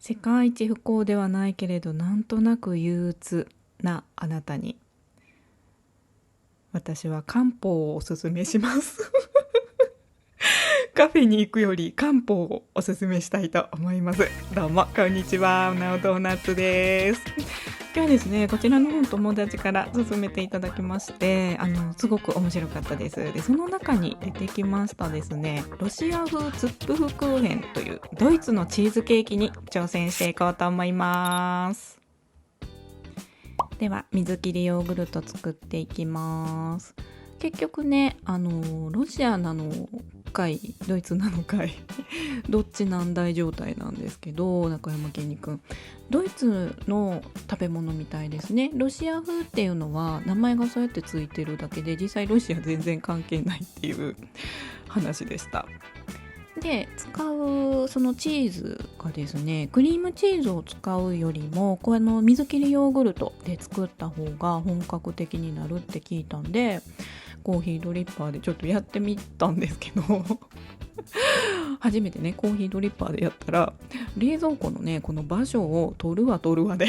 世界一不幸ではないけれどなんとなく憂鬱なあなたに私は漢方をおすすめしますカフェに行くより漢方をおすすめしたいと思います。どうもこんにちは、なおドーナツです。今日はですね、こちらの本友達から勧めていただきまして、すごく面白かったです。でその中に出てきましたですね、ロシア風ツップフクーヘンというドイツのチーズケーキに挑戦していこうと思います。では水切りヨーグルト作っていきます。結局ね、ロシアなのかいドイツなのかいどっちなんだい状態なんですけど、中山健二くん、ドイツの食べ物みたいですね。ロシア風っていうのは名前がそうやってついてるだけで、実際ロシア全然関係ないっていう話でした。で使うそのチーズがですね、クリームチーズを使うよりもこの水切りヨーグルトで作った方が本格的になるって聞いたんで、コーヒードリッパーでちょっとやってみたんですけど初めてねコーヒードリッパーでやったら、冷蔵庫のねこの場所を取るわで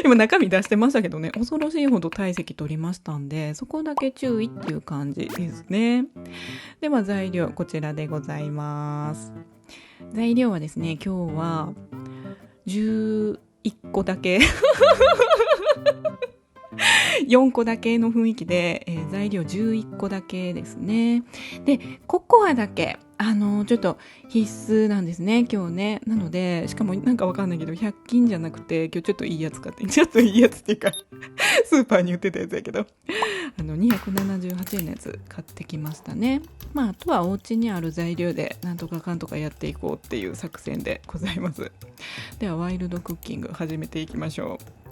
今中身出してましたけどね、恐ろしいほど体積取りましたんで、そこだけ注意っていう感じですね。では材料こちらでございます。材料はですね、今日は11個だけ4個だけの雰囲気で、材料11個だけですね。でココアだけちょっと必須なんですね今日ね。なので、しかもなんかわかんないけど100均じゃなくて、今日ちょっといいやつ買って、ちょっといいやつっていうかスーパーに売ってたやつやけど278円のやつ買ってきましたね。あとはお家にある材料でなんとかかんとかやっていこうっていう作戦でございます。ではワイルドクッキング始めていきましょう。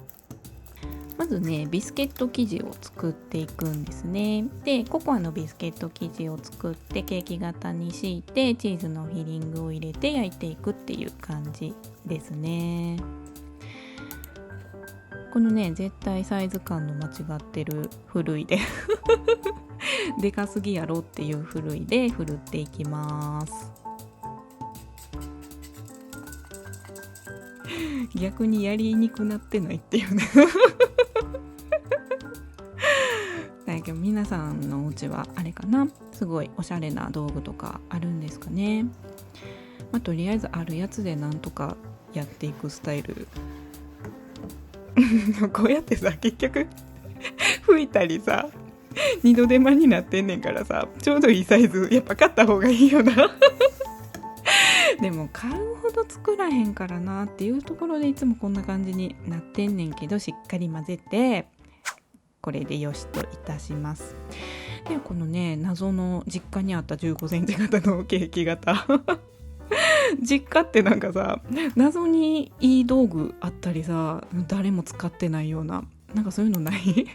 まずねビスケット生地を作っていくんですね。でココアのビスケット生地を作ってケーキ型に敷いてチーズのフィリングを入れて焼いていくっていう感じですね。このね絶対サイズ感の間違ってるふるいででかすぎやろっていうふるいでふるっていきます。逆にやりにくなってないっていうねだけど皆さんのお家はあれかな、すごいおしゃれな道具とかあるんですかね。とりあえずあるやつでなんとかやっていくスタイルこうやってさ結局拭いたりさ二度手間になってんねんからさ、ちょうどいいサイズやっぱ買った方がいいよなでも買うほど作らへんからなっていうところでいつもこんな感じになってんねんけど、しっかり混ぜてこれでよしといたします。でこのね謎の実家にあった15センチ型のケーキ型実家ってなんかさ謎にいい道具あったりさ、誰も使ってないような、なんかそういうのない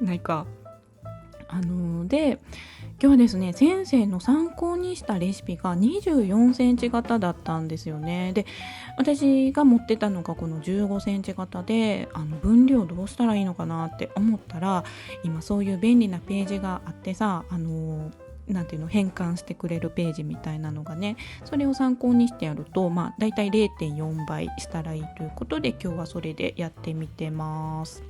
ないか。で今日はですね、先生の参考にしたレシピが24センチ型だったんですよね。で私が持ってたのがこの15センチ型で、分量どうしたらいいのかなって思ったら、今そういう便利なページがあってさ、なんていうの、変換してくれるページみたいなのがね、それを参考にしてやるとだいたい 0.4 倍したらいいということで、今日はそれでやってみてます。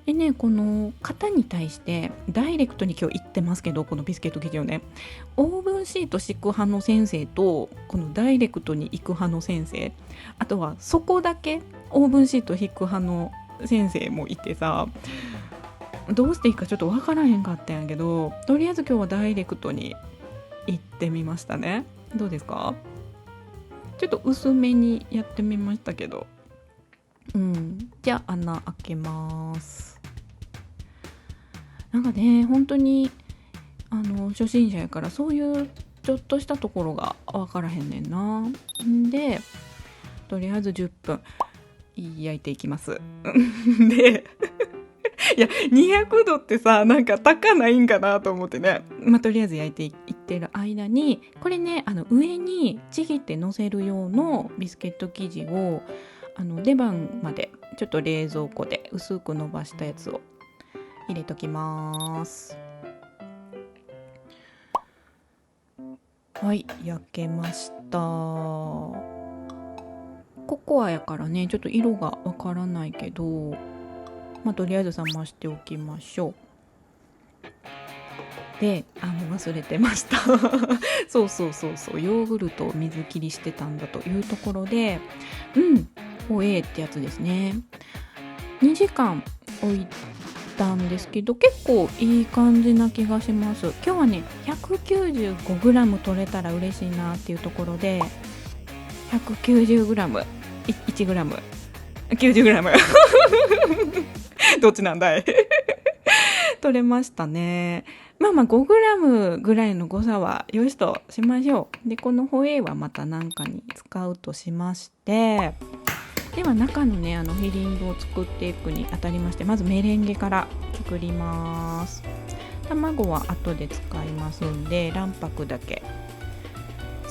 でね、この型に対してダイレクトに今日言ってますけど、このビスケット生地をね、オーブンシート敷く派の先生とこのダイレクトに行く派の先生、あとはそこだけオーブンシート引く派の先生もいてさ、どうしていいかちょっと分からへんかったんやけど、とりあえず今日はダイレクトに行ってみましたね。どうですか？ちょっと薄めにやってみましたけど、じゃあ穴開けます。なんかね本当に初心者やからそういうちょっとしたところが分からへんねんな。でとりあえず10分焼いていきますでいや200度ってさ、なんか高ないんかなと思ってね、とりあえず焼いていってる間に、これね上にちぎって乗せる用のビスケット生地を出番までちょっと冷蔵庫で薄く伸ばしたやつを入れときます。はい、焼けました。ココアやからね、ちょっと色がわからないけど、とりあえず冷ましておきましょう。で、忘れてましたそうそうそうそう、ヨーグルトを水切りしてたんだというところで、ホエーってやつですね。2時間置いたんですけど、結構いい感じな気がします。今日はね 195g 取れたら嬉しいなっていうところで 190g、 1g、 90g どっちなんだい取れましたね。5g ぐらいの誤差はよしとしましょう。で、このホエーはまた何かに使うとしまして、では中のねフィリングを作っていくにあたりまして、まずメレンゲから作ります。卵は後で使いますんで、卵白だけ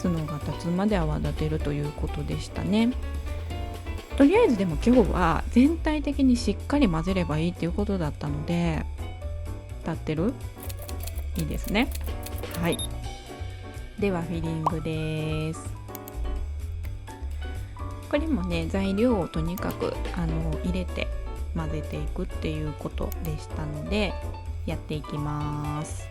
角が立つまで泡立てるということでしたね。とりあえずでも今日は全体的にしっかり混ぜればいいっていうことだったので、立ってる？いいですね。はい、ではフィリングです。これもね、材料をとにかく入れて混ぜていくっていうことでしたので、やっていきます。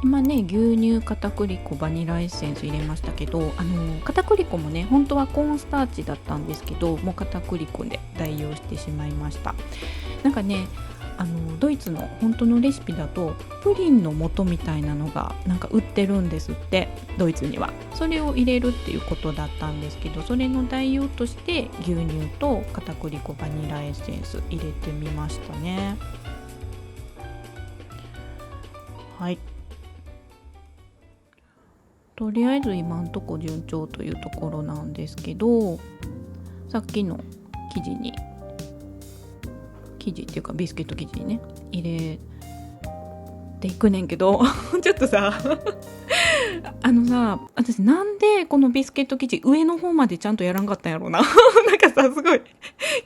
今ね、牛乳、片栗粉、バニラエッセンス入れましたけど、片栗粉もね本当はコーンスターチだったんですけど、もう片栗粉で代用してしまいました。なんかね、ドイツの本当のレシピだとプリンの素みたいなのがなんか売ってるんですって、ドイツには。それを入れるっていうことだったんですけど、それの代用として牛乳と片栗粉、バニラエッセンス入れてみましたね。はい、とりあえず今んとこ順調というところなんですけど、さっきの生地っていうかビスケット生地にね入れていくねんけどちょっとさ私なんでこのビスケット生地上の方までちゃんとやらんかったんやろうななんかさ、すごい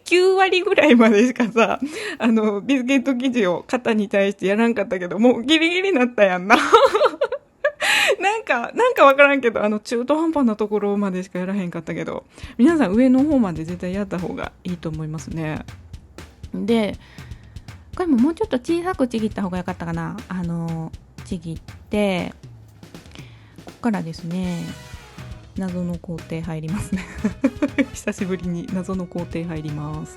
9割ぐらいまでしかさビスケット生地を型に対してやらんかったけど、もうギリギリなったやんななんかわからんけど、中途半端なところまでしかやらへんかったけど、皆さん上の方まで絶対やった方がいいと思いますね。で、これももうちょっと小さくちぎった方が良かったかな。ちぎって、ここからですね、謎の工程入りますね久しぶりに謎の工程入ります。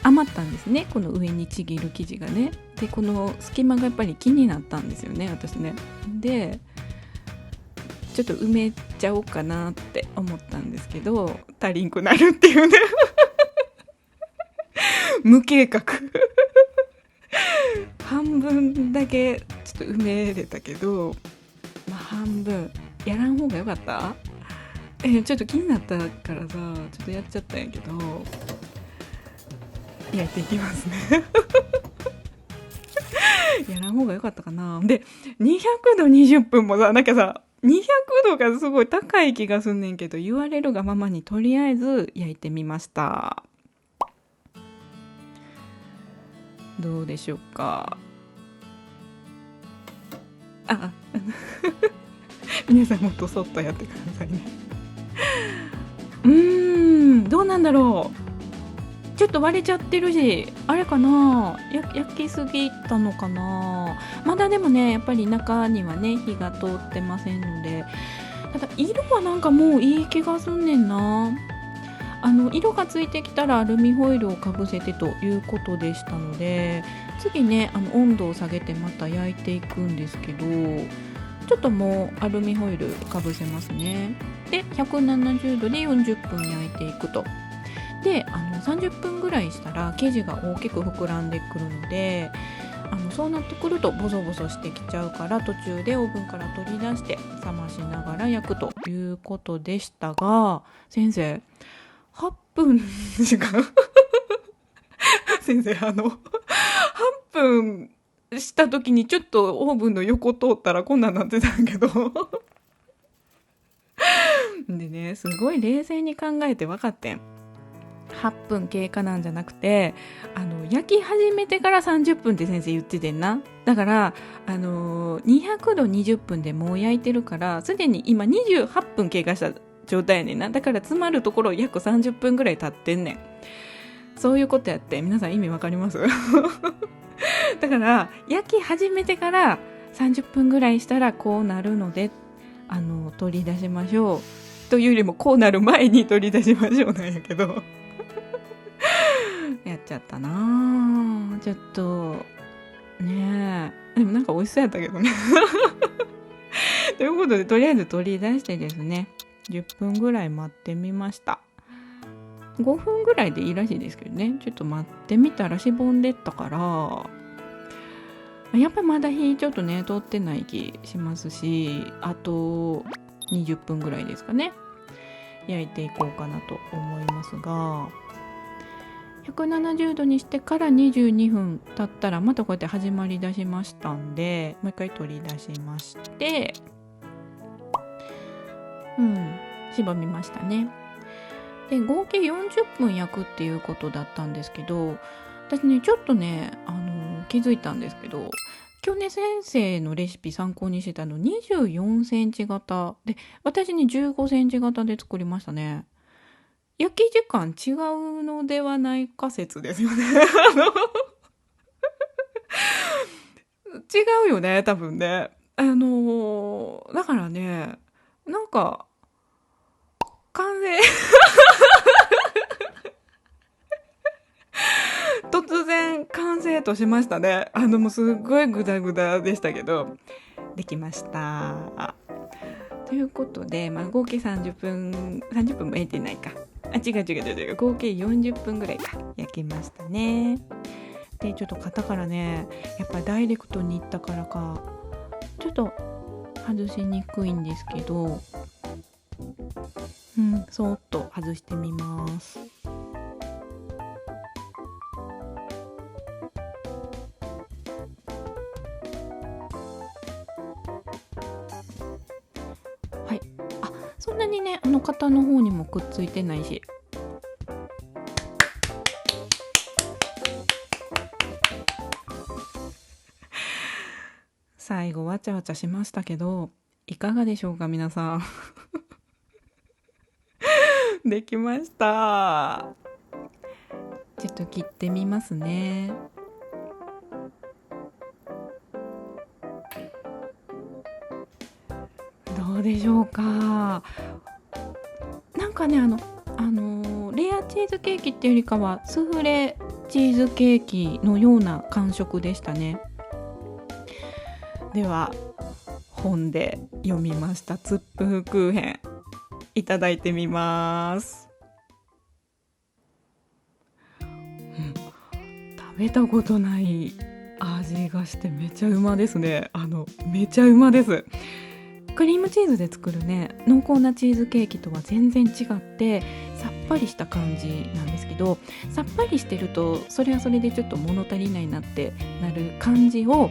余ったんですね、この上にちぎる生地がね。で、この隙間がやっぱり気になったんですよね、私ね。で、ちょっと埋めちゃおうかなって思ったんですけど、足りんくなるっていうね無計画半分だけちょっと埋めれたけど、半分やらん方がよかった。ちょっと気になったからさ、ちょっとやっちゃったんやけど、やっていきますねやらん方がよかったかな。で、200度20分もさ、なんかさ、200度がすごい高い気がすんねんけど、言われるがままにとりあえず焼いてみました。どうでしょうか。皆さんもっとそっとやってくださいねどうなんだろう。ちょっと割れちゃってるし、あれかな、焼きすぎたのかな。まだでもね、やっぱり中にはね火が通ってませんので、ただ色はなんかもういい気がすんねんな。色がついてきたらアルミホイルをかぶせてということでしたので、次ね温度を下げてまた焼いていくんですけど、ちょっともうアルミホイルかぶせますね。で、170度で40分焼いていくと。で、30分ぐらいしたら生地が大きく膨らんでくるので、そうなってくるとボソボソしてきちゃうから、途中でオーブンから取り出して冷ましながら焼くということでしたが、先生8分しか先生8分した時にちょっとオーブンの横通ったらこんなんなってたんけどでね、すごい冷静に考えて分かってん。8分経過なんじゃなくて焼き始めてから30分って先生言っててんな。だから200度20分でもう焼いてるからすでに今28分経過した状態やねんな。だから詰まるところ約30分ぐらい経ってんねん。そういうことやって。皆さん意味わかります？だから焼き始めてから30分ぐらいしたらこうなるので取り出しましょうというよりもこうなる前に取り出しましょうなんやけどやっちゃったな。ちょっとねえ、でもなんか美味しそうやったけどねということでとりあえず取り出してですね10分ぐらい待ってみました。5分ぐらいでいいらしいですけどね。ちょっと待ってみたらしぼんでったからやっぱりまだ火ちょっとね通ってない気しますし、あと20分ぐらいですかね焼いていこうかなと思いますが、170度にしてから22分経ったらまたこうやって始まりだしましたんで、もう一回取り出しましてしぼみましたね。で合計40分焼くっていうことだったんですけど、私ねちょっとね気づいたんですけど、今日ね先生のレシピ参考にしてたの24センチ型で、私に15センチ型で作りましたね。焼き時間違うのではないか説ですよね違うよね多分ね。だからねなんか完成突然完成としましたね。もうすっごいグダグダでしたけどできましたということで、合計30分も焼いてないか、違う合計40分ぐらいか焼きましたね。でちょっと型からねやっぱダイレクトにいったからかちょっと外しにくいんですけど、そーっと外してみます。はい、そんなにね型の方にもくっついてないし、最後わちゃわちゃしましたけどいかがでしょうか皆さんできました。ちょっと切ってみますね。どうでしょうか。なんかねレアチーズケーキっていうよりかはスフレチーズケーキのような感触でしたね。では本で読みましたツップフクーヘンいただいてみます。食べたことない味がしてめちゃうまですね。めちゃうまです。クリームチーズで作るね濃厚なチーズケーキとは全然違ってさっぱりした感じなんですけど、さっぱりしてるとそれはそれでちょっと物足りないなってなる感じを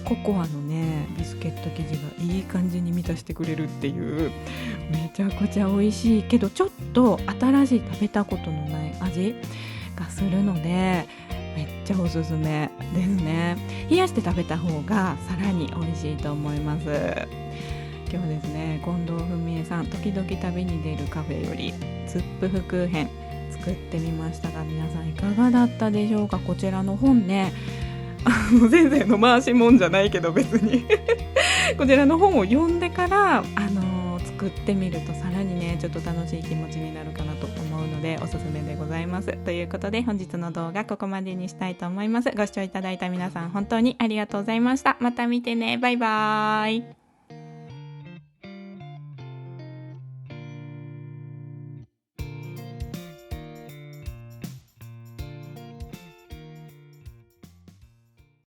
ココアのねビスケット生地がいい感じに満たしてくれるっていうめちゃくちゃ美味しいけどちょっと新しい食べたことのない味がするのでめっちゃおすすめですね。冷やして食べた方がさらに美味しいと思います。今日ですね近藤文江さん時々旅に出るカフェよりツップフクーヘン作ってみましたが皆さんいかがだったでしょうか。こちらの本ね先生の回しもんじゃないけど別にこちらの本を読んでから作ってみるとさらにねちょっと楽しい気持ちになるかなと思うのでおすすめでございます。ということで本日の動画ここまでにしたいと思います。ご視聴いただいた皆さん本当にありがとうございました。また見てね。バイバーイ。